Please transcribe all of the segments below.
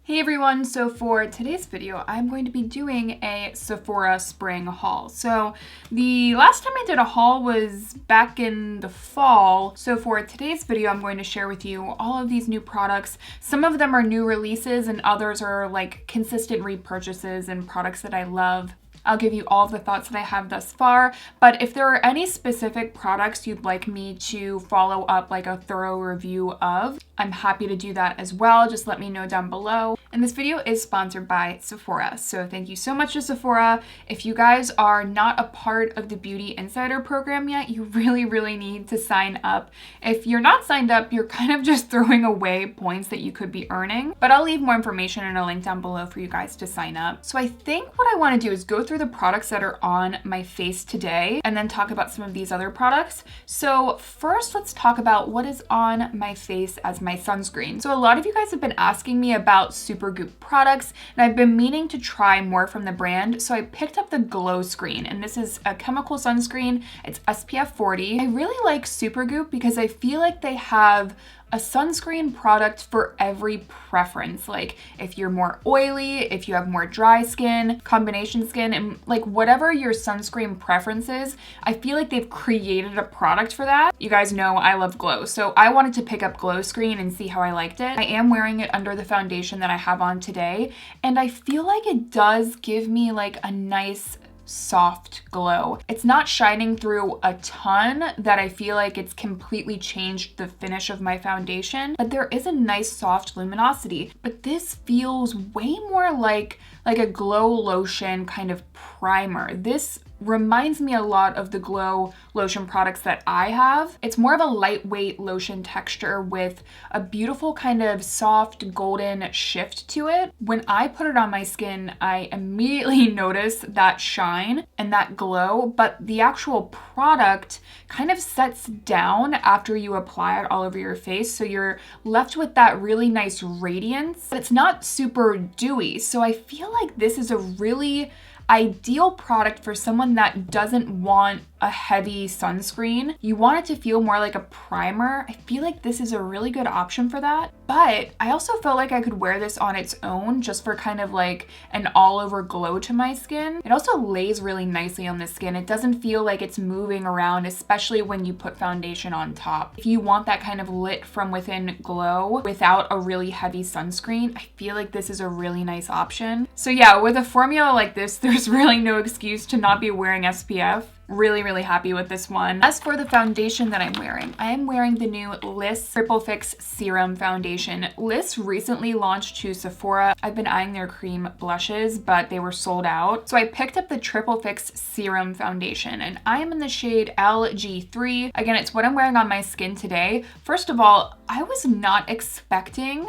Hey everyone, so for today's video, I'm going to be doing a Sephora spring haul. So the last time I did a haul was back in the fall. So for today's video, I'm going to share with you all of these new products. Some of them are new releases and others are like consistent repurchases and products that I love. I'll give you all of the thoughts that I have thus far, but if there are any specific products you'd like me to follow up like a thorough review of, I'm happy to do that as well. Just let me know down below. And this video is sponsored by Sephora, so thank you so much to Sephora. If you guys are not a part of the Beauty Insider program yet, you really need to sign up. If you're not signed up, you're kind of just throwing away points that you could be earning, but I'll leave more information in a link down below for you guys to sign up. So I think what I want to do is go through the products that are on my face today and then talk about some of these other products. So first, let's talk about what is on my face as my sunscreen. So a lot of you guys have been asking me about Supergoop products, and I've been meaning to try more from the brand, so I picked up the Glowscreen, and this is a chemical sunscreen. It's SPF 40. I really like Supergoop because I feel like they have a sunscreen product for every preference. Like if you're more oily, if you have more dry skin, combination skin, and like whatever your sunscreen preference is, I feel like they've created a product for that. You guys know I love glow, so I wanted to pick up Glowscreen and see how I liked it. I am wearing it under the foundation that I have on today, and I feel like it does give me like a nice soft glow. It's not shining through a ton that I feel like it's completely changed the finish of my foundation, but there is a nice soft luminosity. But this feels way more like a glow lotion kind of primer. This reminds me a lot of the glow lotion products that I have. It's more of a lightweight lotion texture with a beautiful kind of soft golden shift to it. When I put it on my skin, I immediately notice that shine and that glow, but the actual product kind of sets down after you apply it all over your face, so you're left with that really nice radiance, but it's not super dewy. So I feel like this is a really ideal product for someone that doesn't want a heavy sunscreen. You want it to feel more like a primer. I feel like this is a really good option for that. But I also felt like I could wear this on its own just for kind of like an all over glow to my skin. It also lays really nicely on the skin. It doesn't feel like it's moving around, especially when you put foundation on top. If you want that kind of lit from within glow without a really heavy sunscreen, I feel like this is a really nice option. So yeah, with a formula like this, there's really no excuse to not be wearing SPF. Really happy with this one. As for the foundation that I'm wearing, I am wearing the new Liss Triple Fix Serum Foundation. Liss recently launched to Sephora. I've been eyeing their cream blushes, but they were sold out. So I picked up the Triple Fix Serum Foundation, and I am in the shade LG3. Again, it's what I'm wearing on my skin today. First of all, I was not expecting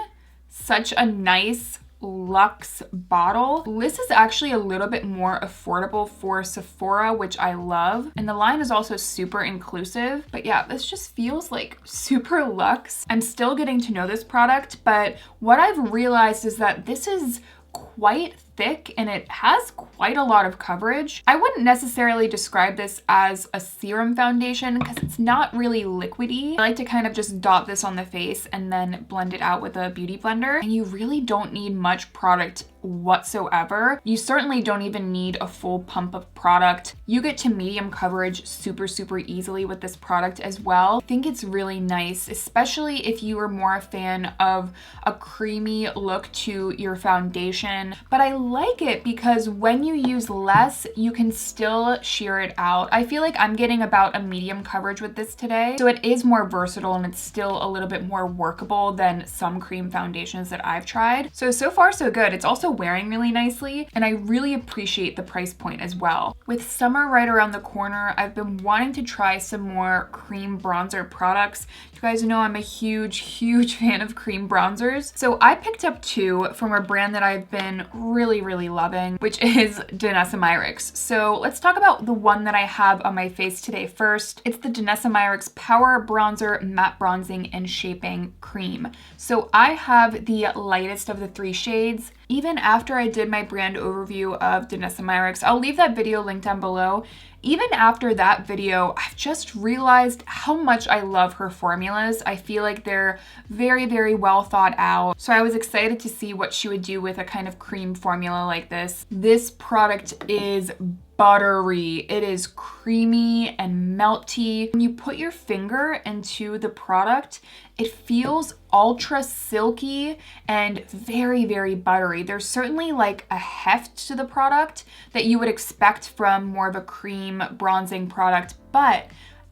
such a nice luxe bottle. Liss is actually a little bit more affordable for Sephora, which I love, and the line is also super inclusive. But yeah, this just feels like super luxe. I'm still getting to know this product, but what I've realized is that this is quite thick and it has quite a lot of coverage. I wouldn't necessarily describe this as a serum foundation because it's not really liquidy. I like to kind of just dot this on the face and then blend it out with a beauty blender, and you really don't need much product whatsoever. You certainly don't even need a full pump of product. You get to medium coverage super easily with this product as well. I think it's really nice, especially if you are more a fan of a creamy look to your foundation. But I like it because when you use less, you can still sheer it out. I feel like I'm getting about a medium coverage with this today, so it is more versatile and it's still a little bit more workable than some cream foundations that I've tried. So far so good. It's also wearing really nicely, and I really appreciate the price point as well. With summer right around the corner, I've been wanting to try some more cream bronzer products. You guys know I'm a huge fan of cream bronzers. So I picked up two from a brand that I've been really loving, which is Danessa Myricks. So let's talk about the one that I have on my face today first. It's the Danessa Myricks Power Bronzer Matte Bronzing and Shaping Cream. So I have the lightest of the three shades. Even after I did my brand overview of Danessa Myricks, I'll leave that video linked down below. Even after that video, I've just realized how much I love her formulas. I feel like they're very, very well thought out. So I was excited to see what she would do with a kind of cream formula like this. This product is buttery. It is creamy and melty. When you put your finger into the product, it feels ultra silky and very, very buttery. There's certainly like a heft to the product that you would expect from more of a cream bronzing product, but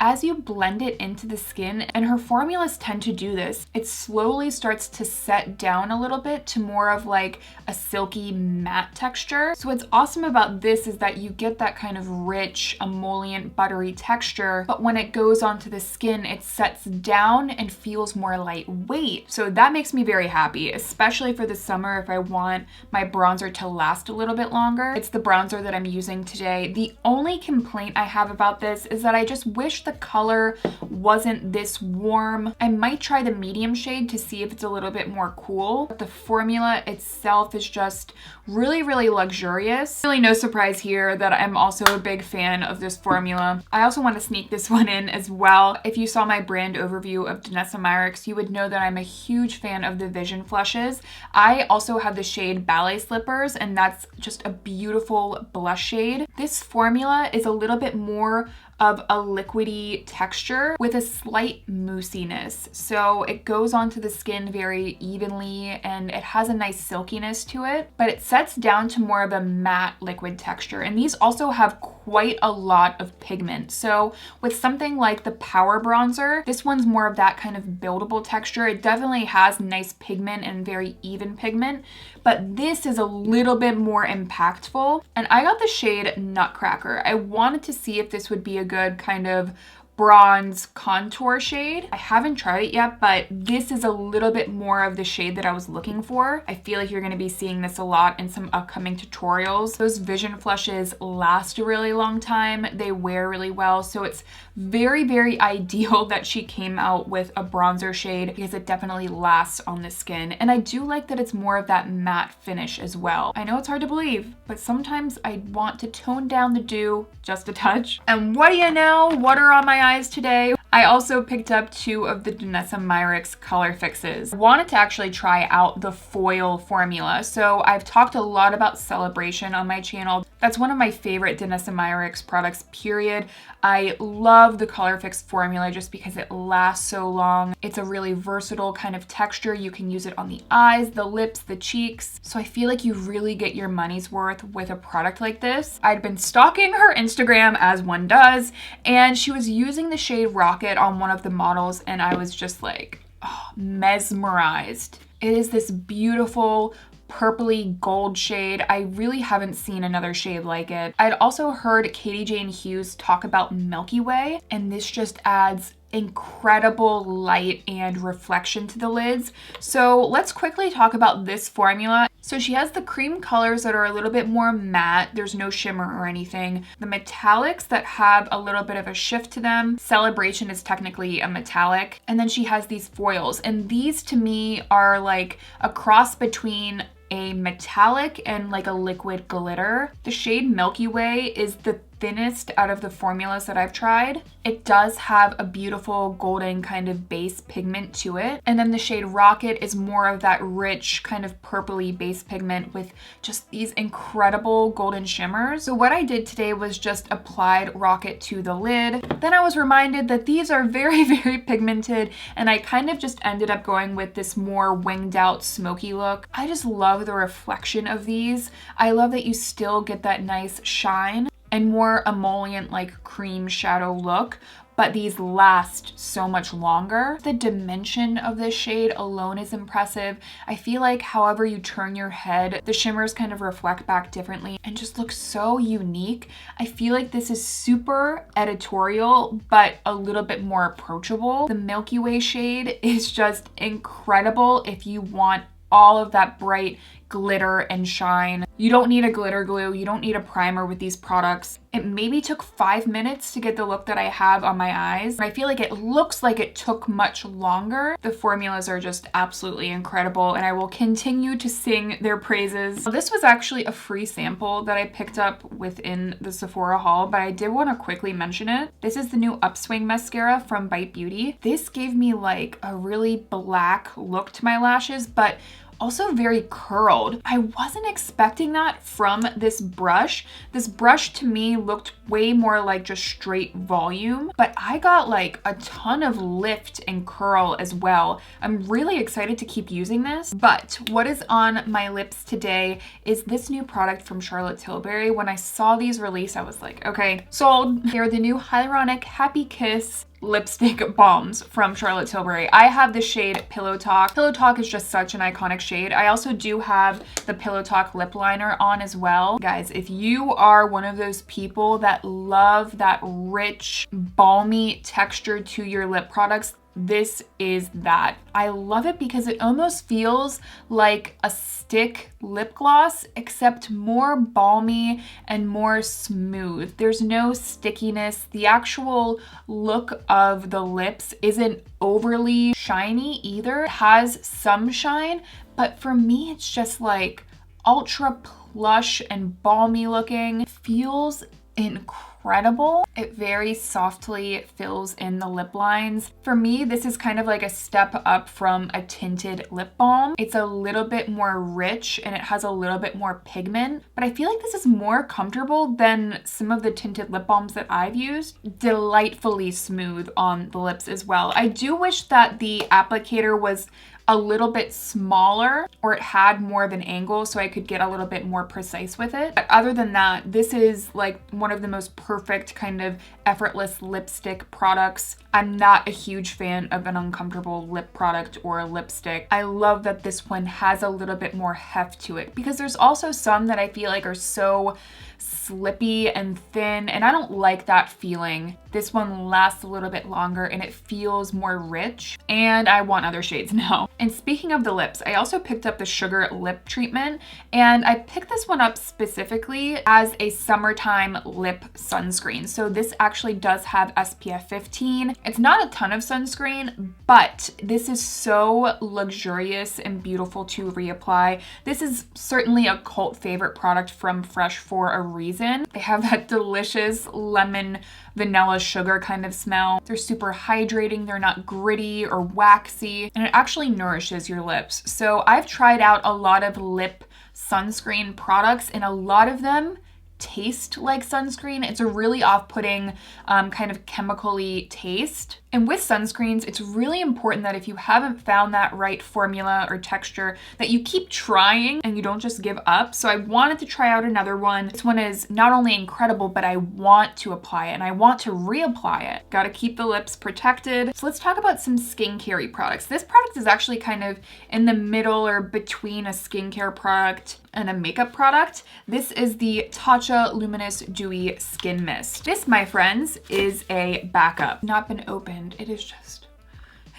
as you blend it into the skin, and her formulas tend to do this, it slowly starts to set down a little bit to more of like a silky matte texture. So what's awesome about this is that you get that kind of rich, emollient, buttery texture, but when it goes onto the skin, it sets down and feels more lightweight. So that makes me very happy, especially for the summer if I want my bronzer to last a little bit longer. It's the bronzer that I'm using today. The only complaint I have about this is that I just wish the color wasn't this warm. I might try the medium shade to see if it's a little bit more cool. But the formula itself is just really, really luxurious. Really no surprise here that I'm also a big fan of this formula. I also want to sneak this one in as well. If you saw my brand overview of Danessa Myricks, you would know that I'm a huge fan of the Vision Flushes. I also have the shade Ballet Slippers, and that's just a beautiful blush shade. This formula is a little bit more of a liquidy texture with a slight moussiness. So it goes onto the skin very evenly and it has a nice silkiness to it, but it sets down to more of a matte liquid texture. And these also have quite a lot of pigment. So with something like the Power Bronzer, this one's more of that kind of buildable texture. It definitely has nice pigment and very even pigment, but this is a little bit more impactful. And I got the shade Nutcracker. I wanted to see if this would be a good kind of bronze contour shade. I haven't tried it yet, but this is a little bit more of the shade that I was looking for. I feel like you're going to be seeing this a lot in some upcoming tutorials. Those Vision Flushes last a really long time. They wear really well, so it's very, very ideal that she came out with a bronzer shade because it definitely lasts on the skin. And I do like that it's more of that matte finish as well. I know it's hard to believe, but sometimes I want to tone down the dew just a touch. And what do you know? Water on my eyes today. I also picked up 2 of the Danessa Myricks color fixes. I wanted to actually try out the foil formula. So I've talked a lot about Celebration on my channel. That's one of my favorite Danessa Myricks products, period. I love the Colorfix formula just because it lasts so long. It's a really versatile kind of texture. You can use it on the eyes, the lips, the cheeks. So I feel like you really get your money's worth with a product like this. I'd been stalking her Instagram as one does, and she was using the shade Rocket on one of the models, and I was just like, oh, mesmerized. It is this beautiful purpley gold shade. I really haven't seen another shade like it. I'd also heard Katie Jane Hughes talk about Milky Way, and this just adds incredible light and reflection to the lids. So let's quickly talk about this formula. So she has the cream colors that are a little bit more matte. There's no shimmer or anything. The metallics that have a little bit of a shift to them. Celebration is technically a metallic. And then she has these foils. And these to me are like a cross between a metallic and like a liquid glitter. The shade Milky Way is the thinnest out of the formulas that I've tried. It does have a beautiful golden kind of base pigment to it. And then the shade Rocket is more of that rich kind of purpley base pigment with just these incredible golden shimmers. So what I did today was just applied Rocket to the lid. Then I was reminded that these are very, very pigmented, and I kind of just ended up going with this more winged out smoky look. I just love the reflection of these. I love that you still get that nice shine and more emollient like cream shadow look, but these last so much longer. The dimension of this shade alone is impressive. I feel like however you turn your head, the shimmers kind of reflect back differently and just look so unique. I feel like this is super editorial, but a little bit more approachable. The Milky Way shade is just incredible if you want all of that bright glitter and shine. You don't need a glitter glue. You don't need a primer with these products. It maybe took 5 minutes to get the look that I have on my eyes. I feel like it looks like it took much longer. The formulas are just absolutely incredible, and I will continue to sing their praises. This was actually a free sample that I picked up within the Sephora haul, but I did want to quickly mention it. This is the new Upswing mascara from Bite Beauty. This gave me like a really black look to my lashes, but also very curled. I wasn't expecting that from this brush. This brush to me looked way more like just straight volume, but I got like a ton of lift and curl as well. I'm really excited to keep using this, but what is on my lips today is this new product from Charlotte Tilbury. When I saw these released, I was like, okay, sold. They're the new Hyaluronic Happikiss lipstick balms from Charlotte Tilbury. I have the shade Pillow Talk. Pillow Talk is just such an iconic shade. I also do have the Pillow Talk lip liner on as well. Guys, if you are one of those people that love that rich, balmy texture to your lip products, this is that. I love it because it almost feels like a stick lip gloss, except more balmy and more smooth. There's no stickiness. The actual look of the lips isn't overly shiny either. It has some shine, but for me, it's just like ultra plush and balmy looking. It feels incredible. It very softly fills in the lip lines. For me, this is kind of like a step up from a tinted lip balm. It's a little bit more rich and it has a little bit more pigment, but I feel like this is more comfortable than some of the tinted lip balms that I've used. Delightfully smooth on the lips as well. I do wish that the applicator was a little bit smaller, or it had more of an angle so I could get a little bit more precise with it. But other than that, this is like one of the most perfect kind of effortless lipstick products. I'm not a huge fan of an uncomfortable lip product or a lipstick. I love that this one has a little bit more heft to it, because there's also some that I feel like are so slippy and thin, and I don't like that feeling. This one lasts a little bit longer and it feels more rich, and I want other shades now. And speaking of the lips, I also picked up the Sugar Lip Treatment, and I picked this one up specifically as a summertime lip sunscreen. So this actually does have SPF 15. It's not a ton of sunscreen, but this is so luxurious and beautiful to reapply. This is certainly a cult favorite product from Fresh for a reason. They have that delicious lemon vanilla sugar kind of smell. They're super hydrating, they're not gritty or waxy, and it actually nourishes your lips. So I've tried out a lot of lip sunscreen products, and a lot of them taste like sunscreen. It's a really off-putting kind of chemically taste. And with sunscreens, it's really important that if you haven't found that right formula or texture, that you keep trying and you don't just give up. So I wanted to try out another one. This one is not only incredible, but I want to apply it and I want to reapply it. Gotta keep the lips protected. So let's talk about some skincare products. This product is actually kind of in the middle or between a skincare product and a makeup product. This is the Tatcha Luminous Dewy Skin Mist. This, my friends, is a backup. Not been opened. It is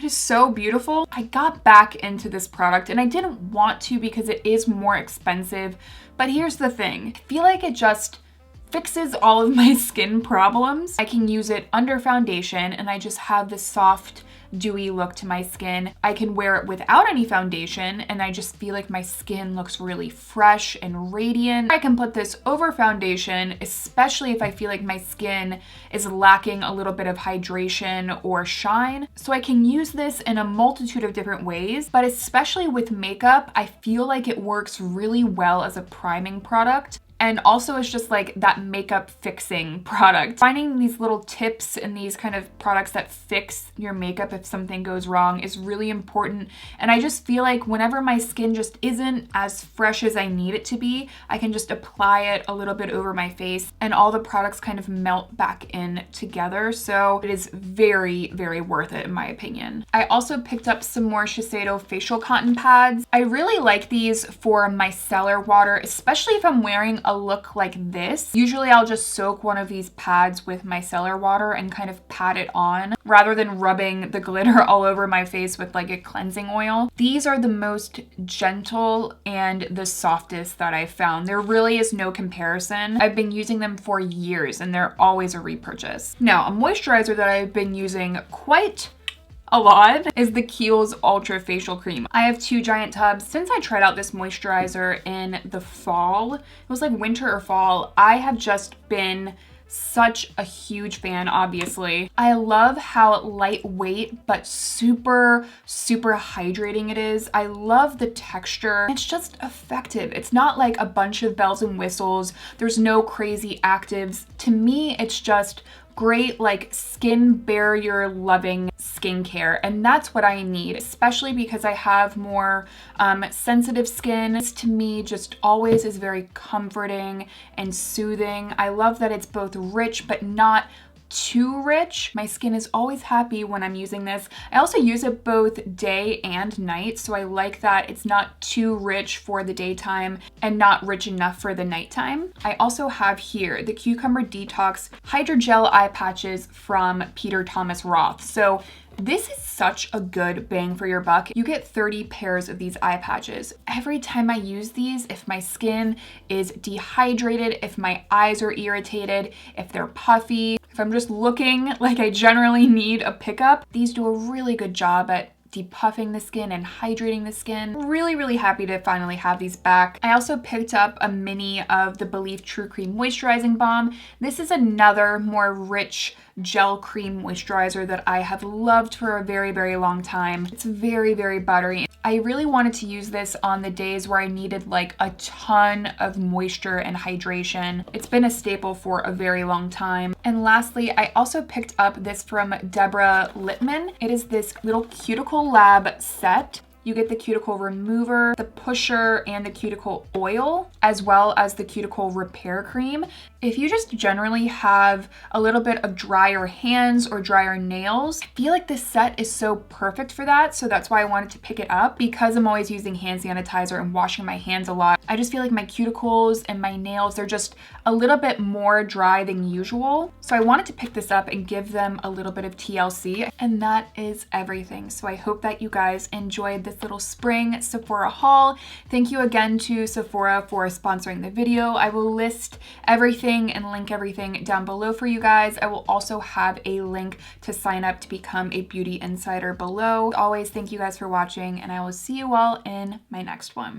so beautiful. I got back into this product and I didn't want to because it is more expensive, but here's the thing. I feel like it just fixes all of my skin problems. I can use it under foundation and I just have this soft, dewy look to my skin. I can wear it without any foundation and I just feel like my skin looks really fresh and radiant. I can put this over foundation, especially if I feel like my skin is lacking a little bit of hydration or shine. So I can use this in a multitude of different ways, but especially with makeup, I feel like it works really well as a priming product. And also it's just like that makeup fixing product. Finding these little tips and these kind of products that fix your makeup if something goes wrong is really important. And I just feel like whenever my skin just isn't as fresh as I need it to be, I can just apply it a little bit over my face and all the products kind of melt back in together. So it is very, very worth it in my opinion. I also picked up some more Shiseido Facial Cotton pads. I really like these for micellar water, especially if I'm wearing a a look like this. Usually I'll just soak one of these pads with micellar water and kind of pat it on rather than rubbing the glitter all over my face with like a cleansing oil. These are the most gentle and the softest that I've found. There really is no comparison. I've been using them for years and they're always a repurchase. Now, a moisturizer that I've been using quite a lot is the Kiehl's Ultra Facial Cream. I have 2 giant tubs. Since I tried out this moisturizer in the fall, it was like winter or fall, I have just been such a huge fan, obviously. I love how lightweight but super hydrating it is. I love the texture. It's just effective. It's not like a bunch of bells and whistles. There's no crazy actives. To me, it's just great, like skin barrier loving skincare, and that's what I need, especially because I have more sensitive skin. This to me just always is very comforting and soothing. I love that it's both rich but not too rich. My skin is always happy when I'm using this. I also use it both day and night, so I like that it's not too rich for the daytime and not rich enough for the nighttime. I also have here the Cucumber De-Tox Hydra-Gel eye patches from Peter Thomas Roth. So this is such a good bang for your buck. You get 30 pairs of these eye patches. Every time I use these, if my skin is dehydrated, if my eyes are irritated, if they're puffy, if I'm just looking like I generally need a pickup, these do a really good job at depuffing the skin and hydrating the skin. Really happy to finally have these back. I also picked up a mini of the Belif True Cream Moisturizing Balm. This is another more rich gel cream moisturizer that I have loved for a very long time. It's very buttery. I really wanted to use this on the days where I needed like a ton of moisture and hydration. It's been a staple for a very long time. And lastly, I also picked up this from Deborah Lippmann. It is this little cuticle lab set. You get the cuticle remover, the pusher, and the cuticle oil, as well as the cuticle repair cream. If you just generally have a little bit of drier hands or drier nails, I feel like this set is so perfect for that. So that's why I wanted to pick it up, because I'm always using hand sanitizer and washing my hands a lot. I just feel like my cuticles and my nails, they're just a little bit more dry than usual. So I wanted to pick this up and give them a little bit of TLC, and that is everything. So I hope that you guys enjoyed this little spring Sephora haul. Thank you again to Sephora for sponsoring the video. I will list everything and link everything down below for you guys. I will also have a link to sign up to become a beauty insider below. As always, thank you guys for watching, and I will see you all in my next one.